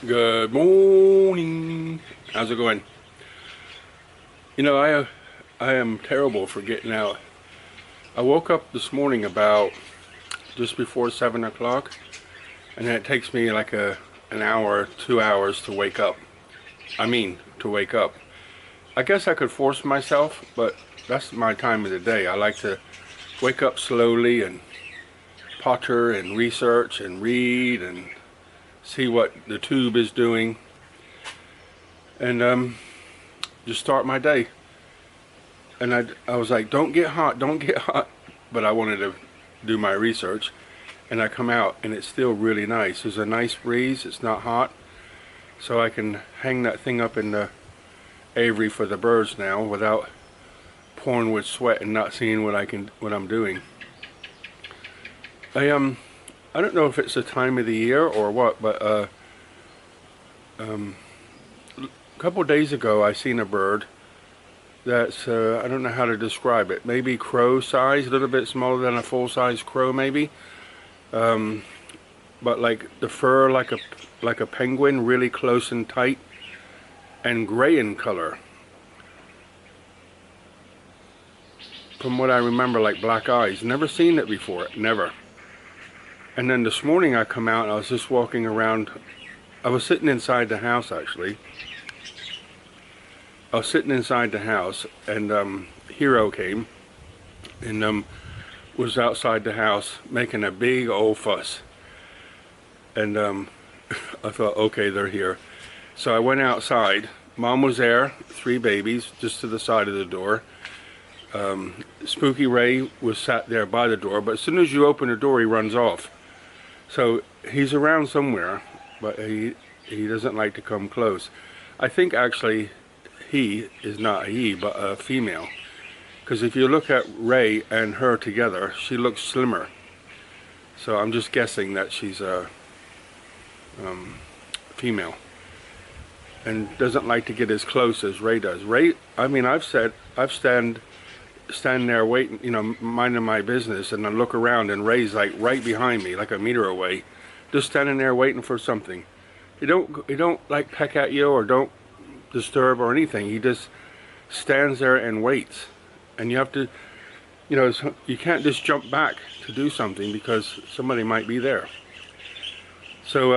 Good morning. How's it going? You know, I am terrible for getting out. I woke up this morning about just before 7 o'clock, and then it takes me like an hour, 2 hours to wake up. To wake up. I guess I could force myself, but that's my time of the day. I like to wake up slowly and potter and research and read and see what the tube is doing, and just start my day. And I was like, don't get hot, don't get hot. But I wanted to do my research, and I come out and it's still really nice. There's a nice breeze, it's not hot, so I can hang that thing up in the aviary for the birds now without pouring with sweat and not seeing what I'm doing. I don't know if it's the time of the year or what, but a couple days ago I seen a bird that's, I don't know how to describe it, maybe crow size, a little bit smaller than a full-size crow maybe, but like the fur like a penguin, really close and tight, and gray in color. From what I remember, like black eyes. Never seen it before, never. And then this morning I come out and I was just walking around. I was sitting inside the house actually. I was sitting inside the house, and Hero came and was outside the house making a big old fuss. And I thought, okay, they're here. So I went outside. Mom was there, 3 babies, just to the side of the door. Spooky Ray was sat there by the door, but as soon as you open the door, he runs off. So he's around somewhere, but he doesn't like to come close. I think actually he is not a he, but a female. Because if you look at Ray and her together, she looks slimmer. So I'm just guessing that she's a female. And doesn't like to get as close as Ray does. Ray, I mean, I've standing there waiting, you know, minding my business, and I look around and Ray's like right behind me, like a meter away, just standing there waiting for something. He don't like peck at you or don't disturb or anything. He just stands there and waits, and you have to, you know, you can't just jump back to do something because somebody might be there. So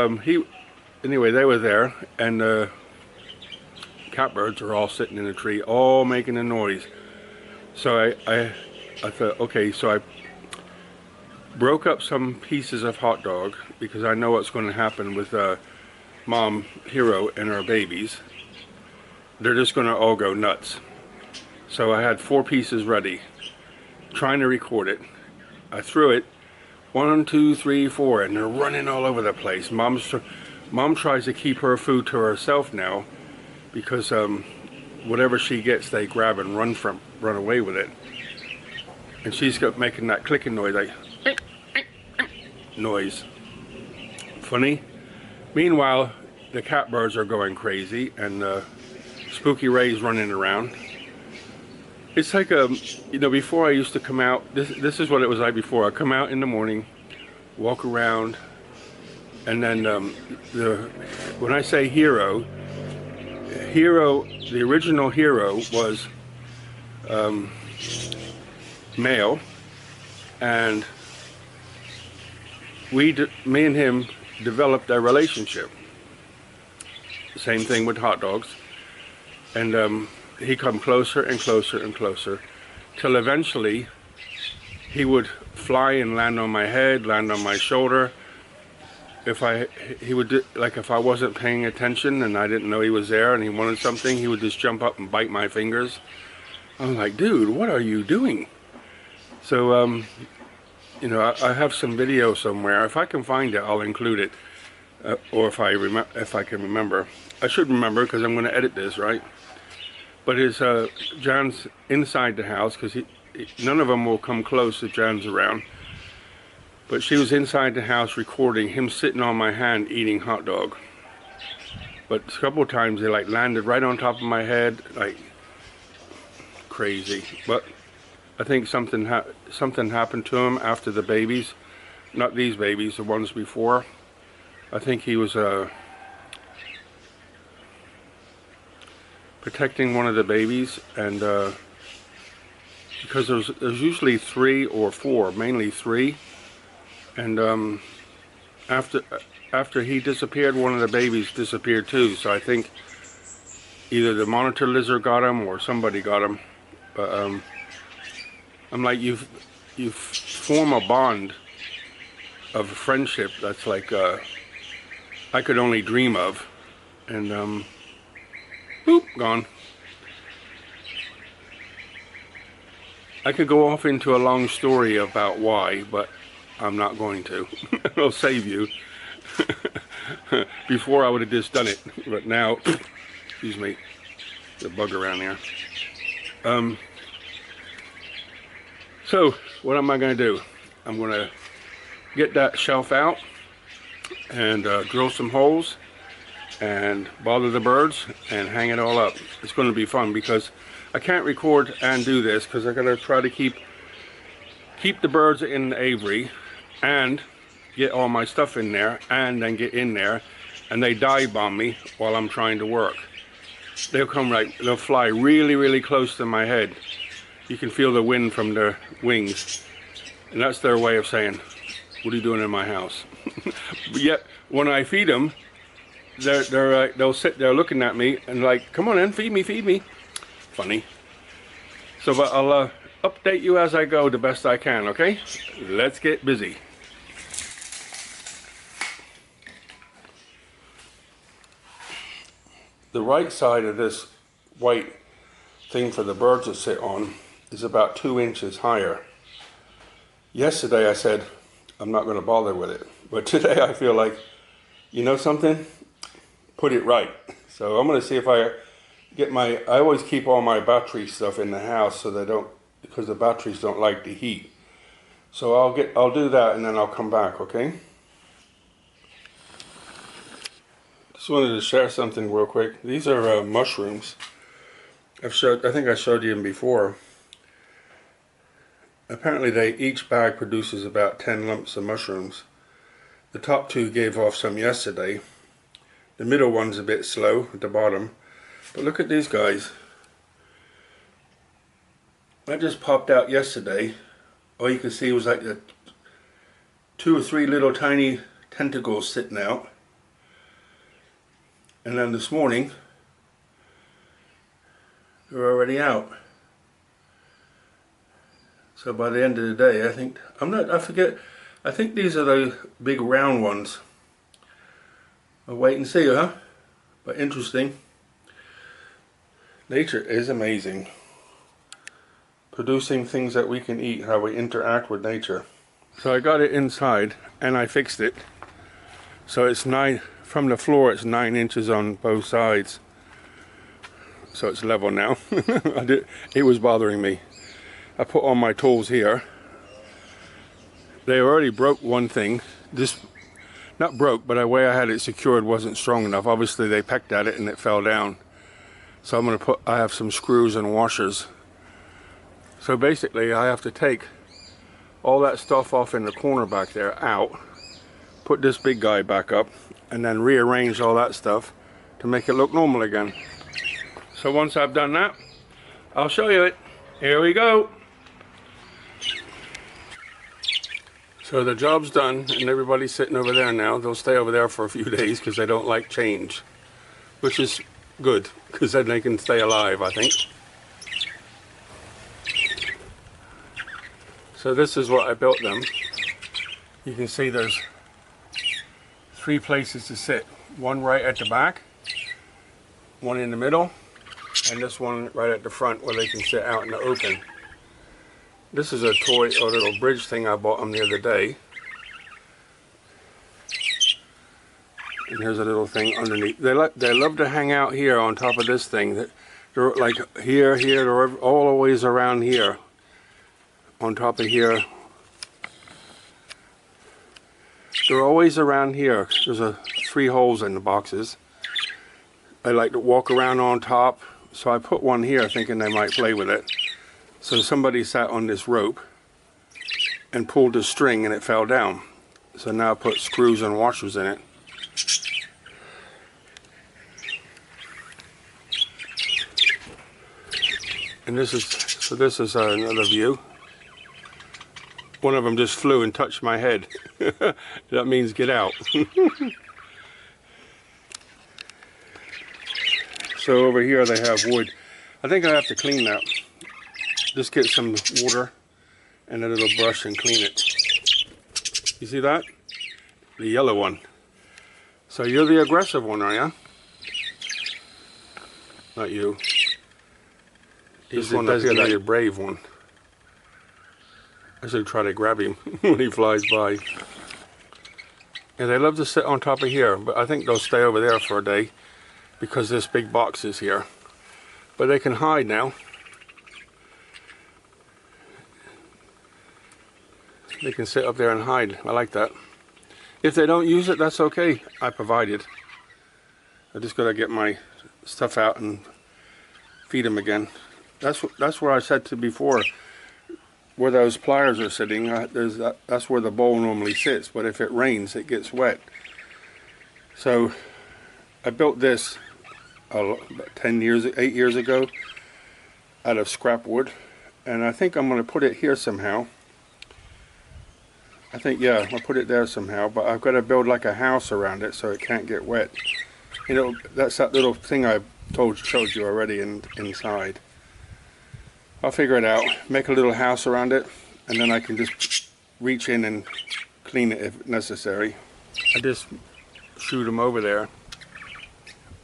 anyway, they were there, and catbirds are all sitting in a tree, all making a noise. So I thought, okay, so I broke up some pieces of hot dog because I know what's going to happen with Mom, Hero, and her babies. They're just going to all go nuts. So I had 4 pieces ready, trying to record it. I threw it, 1, 2, 3, 4, and they're running all over the place. Mom tries to keep her food to herself now because whatever she gets, they grab and run away with it. And she's got making that clicking noise, like noise. Funny. Meanwhile, the catbirds are going crazy, and Spooky Ray's running around. It's like you know, before I used to come out. This is what it was like before. I come out in the morning, walk around, and then when I say Hero, the original Hero was male, and me and him developed a relationship. Same thing with hot dogs, and he come closer and closer and closer, till eventually he would fly and land on my head, land on my shoulder. If I wasn't paying attention and I didn't know he was there and he wanted something, he would just jump up and bite my fingers. I was like, dude, what are you doing? So, you know, I have some video somewhere. If I can find it, I'll include it. Or if I can remember. I should remember because I'm going to edit this, right? But John's inside the house because none of them will come close if John's around. But she was inside the house recording him sitting on my hand eating hot dog. But a couple of times they like landed right on top of my head, like crazy. But I think something happened to him after the babies, not these babies, the ones before. I think he was protecting one of the babies, and because there's usually 3 or 4, mainly 3, and after he disappeared, one of the babies disappeared too. So I think either the monitor lizard got him or somebody got him. But I'm like, you form a bond of friendship that's like I could only dream of, and boop, gone. I could go off into a long story about why, but I'm not going to. I'll save you. Before I would have just done it, but now, excuse me, the bug around there. So what am I going to do? I'm going to get that shelf out and drill some holes and bother the birds and hang it all up. It's going to be fun because I can't record and do this because I got to try to keep the birds in the aviary and get all my stuff in there, and then get in there, and they dive bomb me while I'm trying to work. They'll fly really, really close to my head. You can feel the wind from their wings, and that's their way of saying, "What are you doing in my house?" But yet, when I feed them, they'll sit there looking at me and like, "Come on in, feed me, feed me." Funny. So, but I'll update you as I go the best I can. Okay, let's get busy. The right side of this white thing for the birds to sit on is about 2 inches higher. Yesterday I said I'm not going to bother with it, but today I feel like, you know something, put it right. So I'm going to see if I get I always keep all my battery stuff in the house so they don't, because the batteries don't like the heat. So I'll do that and then I'll come back, okay? Just wanted to share something real quick. These are mushrooms. I think I showed you them before. Apparently each bag produces about 10 lumps of mushrooms. The top 2 gave off some yesterday. The middle one's a bit slow at the bottom. But look at these guys. That just popped out yesterday. All you can see was like the 2 or 3 little tiny tentacles sitting out. And then this morning, they're already out. So by the end of the day, I think, I think these are the big round ones. I'll wait and see, huh? But interesting. Nature is amazing. Producing things that we can eat, how we interact with nature. So I got it inside and I fixed it. So it's 9, from the floor it's 9 inches on both sides. So it's level now. It was bothering me. I put all my tools here. They already broke one thing. This, not broke, but the way I had it secured wasn't strong enough. Obviously they pecked at it and it fell down. So I'm going to I have some screws and washers. So basically I have to take all that stuff off in the corner back there out, put this big guy back up, and then rearrange all that stuff to make it look normal again. So once I've done that, I'll show you it. Here we go. So the job's done and everybody's sitting over there now. They'll stay over there for a few days because they don't like change, which is good because then they can stay alive, I think. So this is what I built them. You can see there's 3 places to sit. One right at the back, one in the middle, and this one right at the front where they can sit out in the open. This is a toy or little bridge thing I bought them the other day. And here's a little thing underneath. They love to hang out here on top of this thing. They're like here, they're all the ways around here. On top of here. They're always around here. There's 3 holes in the boxes. They like to walk around on top. So I put one here thinking they might play with it. So somebody sat on this rope and pulled the string and it fell down. So now I put screws and washers in it. And this is another view. One of them just flew and touched my head. That means get out. So over here they have wood. I think I have to clean that. Just get some water and a little brush and clean it. You see that? The yellow one. So you're the aggressive one, are you? Not you. He's the designated brave one. I should try to grab him when he flies by. Yeah, they love to sit on top of here, but I think they'll stay over there for a day because this big box is here. But they can hide now. They can sit up there and hide. I like that. If they don't use it, that's okay. I provided. I just gotta get my stuff out and feed them again. That's where I said to before, where those pliers are sitting. That's where the bowl normally sits. But if it rains, it gets wet. So I built this about 8 years ago out of scrap wood, and I think I'm going to put it here somehow. I think, yeah, I'll put it there somehow, but I've got to build like a house around it so it can't get wet. You know, that's that little thing I showed you already inside. I'll figure it out, make a little house around it, and then I can just reach in and clean it if necessary. I just shoot him over there.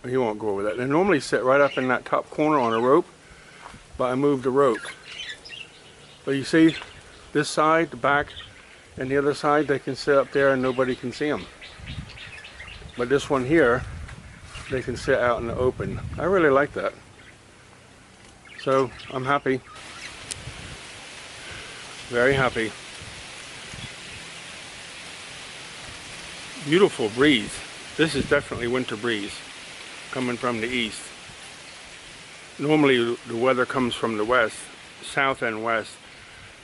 He won't go over that. They normally sit right up in that top corner on a rope, but I moved the rope. But you see, this side, the back, and the other side, they can sit up there and nobody can see them. But this one here, they can sit out in the open. I really like that. So I'm happy. Very happy. Beautiful breeze. This is definitely winter breeze coming from the east. Normally the weather comes from the west, south and west.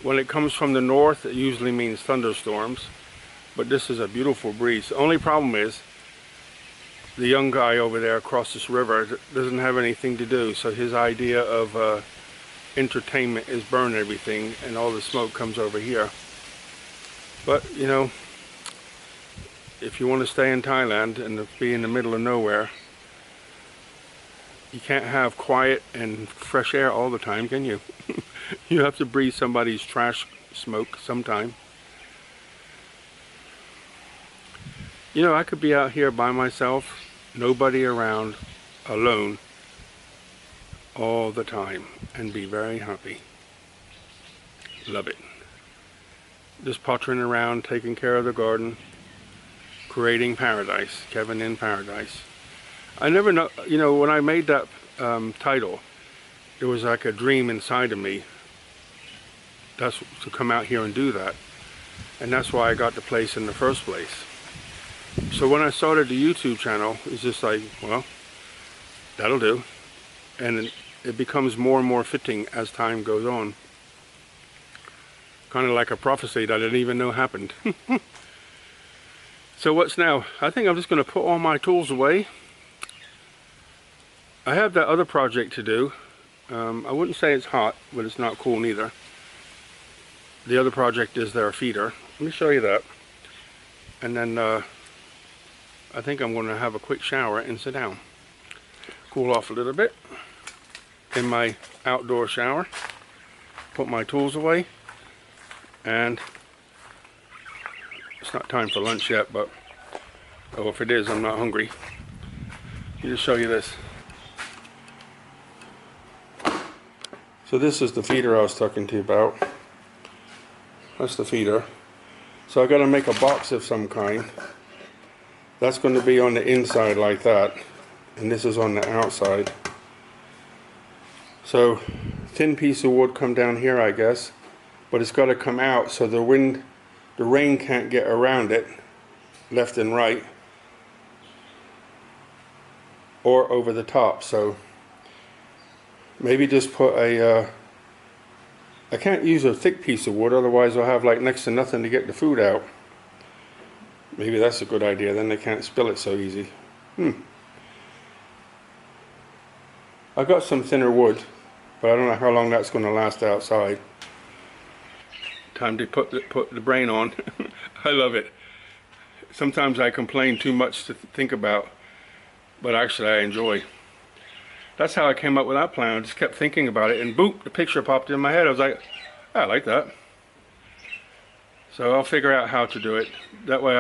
When it comes from the north, it usually means thunderstorms. But this is a beautiful breeze. The only problem is the young guy over there across this river doesn't have anything to do, so his idea of entertainment is burn everything and all the smoke comes over here. But you know, if you want to stay in Thailand and be in the middle of nowhere, you can't have quiet and fresh air all the time, can you? You have to breathe somebody's trash smoke sometime. You know, I could be out here by myself, nobody around, alone, all the time, and be very happy. Love it. Just pottering around, taking care of the garden, creating paradise. Kevin in paradise. I never know, you know, when I made that title, it was like a dream inside of me. That's to come out here and do that. And that's why I got the place in the first place. So when I started the YouTube channel, it's just like, well, that'll do. And it becomes more and more fitting as time goes on. Kind of like a prophecy that I didn't even know happened. So what's now? I think I'm just going to put all my tools away. I have that other project to do. I wouldn't say it's hot, but it's not cool neither. The other project is their feeder. Let me show you that. And then I think I'm going to have a quick shower and sit down. Cool off a little bit in my outdoor shower. Put my tools away. And it's not time for lunch yet, but oh, if it is, I'm not hungry. Let me just show you this. So this is the feeder I was talking to you about. That's the feeder. So I got to make a box of some kind. That's going to be on the inside like that, and this is on the outside. So thin piece of wood come down here, I guess, but it's got to come out so the rain can't get around it, left and right, or over the top. So maybe just put a I can't use a thick piece of wood, otherwise I'll have like next to nothing to get the food out. Maybe that's a good idea, then they can't spill it so easy. I've got some thinner wood, but I don't know how long that's going to last outside. Time to put the brain on. I love it. Sometimes I complain too much to think about, but actually I enjoy. That's how I came up with that plan. I just kept thinking about it, and boom, the picture popped in my head. I was like, I like that. So I'll figure out how to do it. That way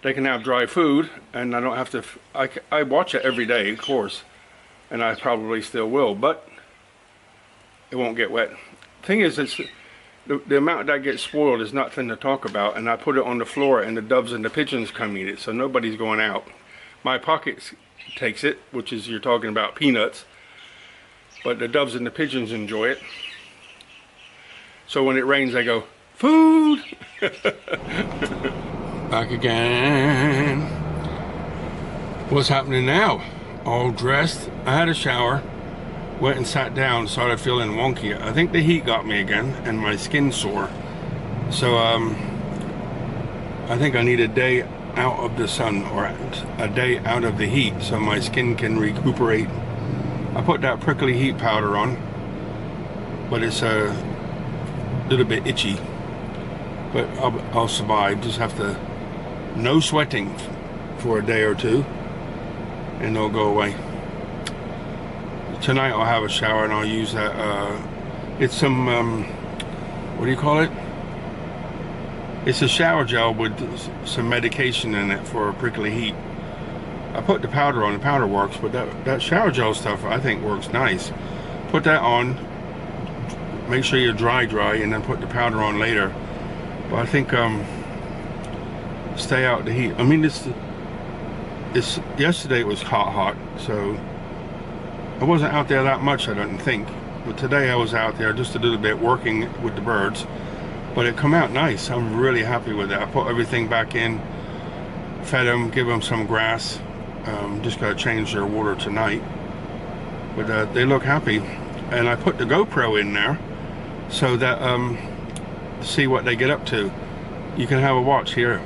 they can have dry food, and I don't have to, I watch it every day, of course, and I probably still will, but it won't get wet. Thing is, it's the amount that gets spoiled is nothing to talk about, and I put it on the floor, and the doves and the pigeons come eat it, so nobody's going out. My pocket takes it, which is, you're talking about peanuts, but the doves and the pigeons enjoy it. So when it rains, they go, food! Back again. What's happening now? All dressed. I had a shower, went and sat down, started feeling wonky. I think the heat got me again, and my skin's sore. So I think I need a day out of the sun, or a day out of the heat, so my skin can recuperate. I put that prickly heat powder on, but it's a little bit itchy. But I'll survive. Just have to, no sweating for a day or two, and they'll go away. Tonight I'll have a shower, and I'll use that, it's some, what do you call it? It's a shower gel with some medication in it for prickly heat. I put the powder on, the powder works, but that shower gel stuff I think works nice. Put that on, make sure you're dry, and then put the powder on later. But I think stay out the heat. I mean, it's yesterday it was hot, so I wasn't out there that much, I don't think. But today I was out there just a little bit working with the birds. But it come out nice. I'm really happy with it. I put everything back in, fed them, give them some grass. Just gotta change their water tonight. But they look happy. And I put the GoPro in there so that see what they get up to. You can have a watch here.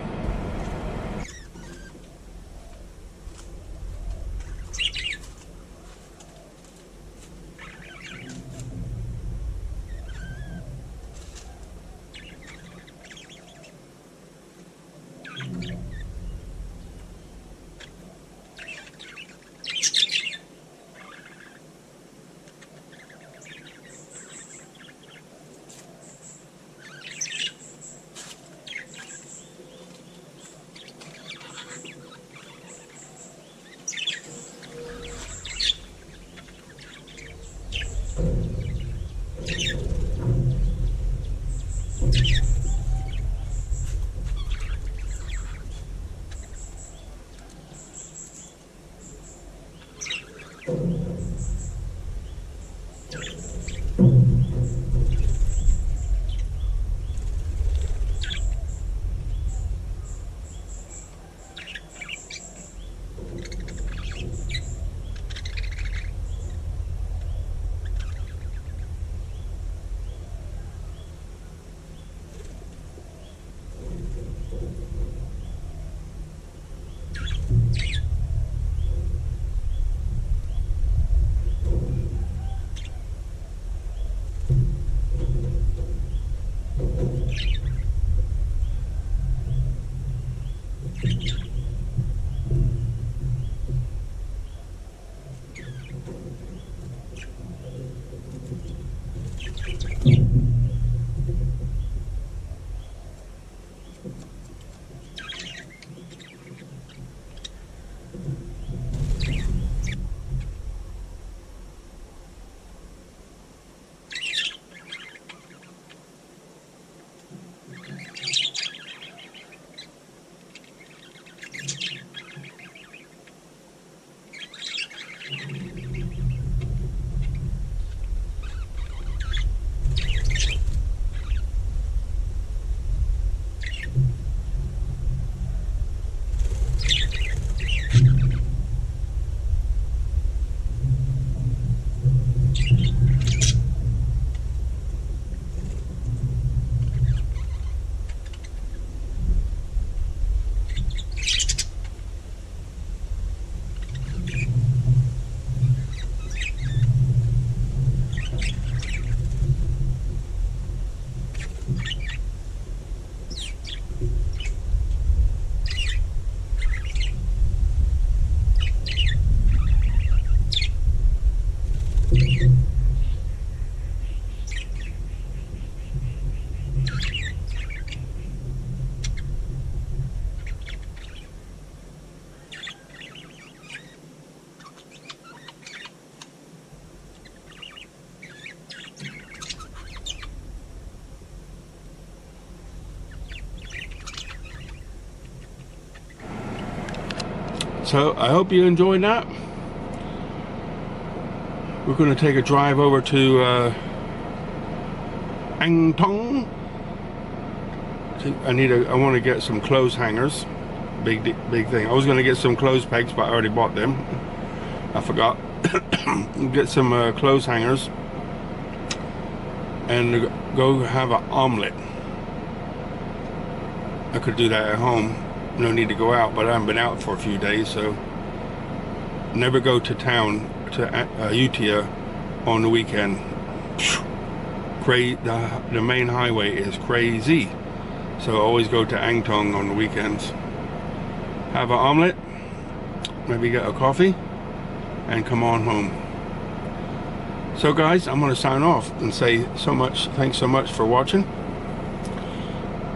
So I hope you enjoyed that. We're going to take a drive over to Angtong. I want to get some clothes hangers. Big thing. I was going to get some clothes pegs, but I already bought them. I forgot. Get some clothes hangers and go have an omelet. I could do that at home. No need to go out, but I haven't been out for a few days, so never go to town to Utia on the weekend. The main highway is crazy, so always go to Angtong on the weekends. Have an omelet, maybe get a coffee, and come on home. So guys, I'm going to sign off and say thanks so much for watching.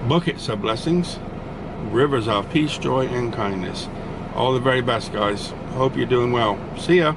Buckets of blessings, rivers of peace, joy, and kindness. All the very best, guys. Hope you're doing well. See ya.